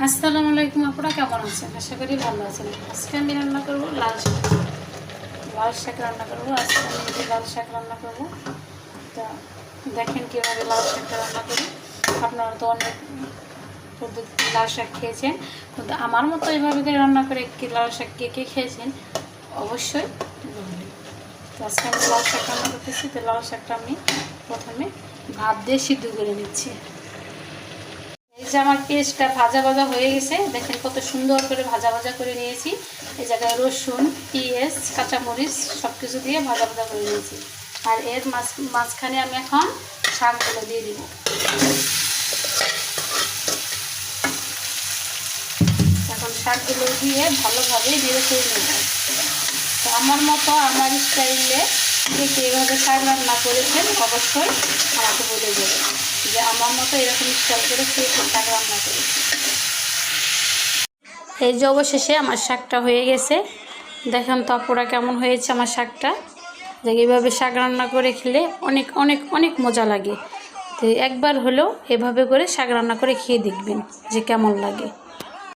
আসসালামু আলাইকুম আপুরা, কেমন আছেন? আশা করি ভালো আছেন। আজকে আমি রান্না করব লাল শাক। রান্না করব। আজকে আমি লাল শাক রান্না করব। তো দেখেন কীভাবে লাল শাকটা রান্না করি। আপনারা তো অনেক পদ্ধতি লাল শাক খেয়েছেন, কিন্তু আমার মতো এইভাবে করে রান্না করে কি লাল শাক কে কে খেয়েছেন অবশ্যই বলবেন। তো আজকে আমি লাল শাক রান্না করতেছি। তো লাল শাকটা আমি প্রথমে ভাত দিয়ে সিদ্ধ করে নিচ্ছি। এই যে আমার পেঁয়াজটা ভাজা ভাজা হয়ে গেছে, দেখেন কত সুন্দর করে ভাজা ভাজা করে নিয়েছি। এই জায়গায় রসুন, পেঁয়াজ, কাঁচামরিচ সব কিছু দিয়ে ভাজা ভাজা করে নিয়েছি। আর এর মাঝখানে আমি এখন শাকগুলো দিয়ে দিব। এখন শাকগুলো দিয়ে ভালোভাবে নেড়ে চেড়ে নেব। তো আমার মতো আমার স্টাইলে কে এভাবে শাক রান্না করেছেন অবশ্যই আমাকে বলে দেবেন যে আমার মতো এরকম স্টাইল করে কে শাক রান্না করেছে। এই যে অবশেষে আমার শাকটা হয়ে গেছে। দেখেন তো আপুরা কেমন হয়েছে আমার শাকটা। যে এইভাবে শাক রান্না করে খেলে অনেক অনেক অনেক মজা লাগে। তো একবার হলেও এভাবে করে শাক রান্না করে খেয়ে দেখবেন যে কেমন লাগে।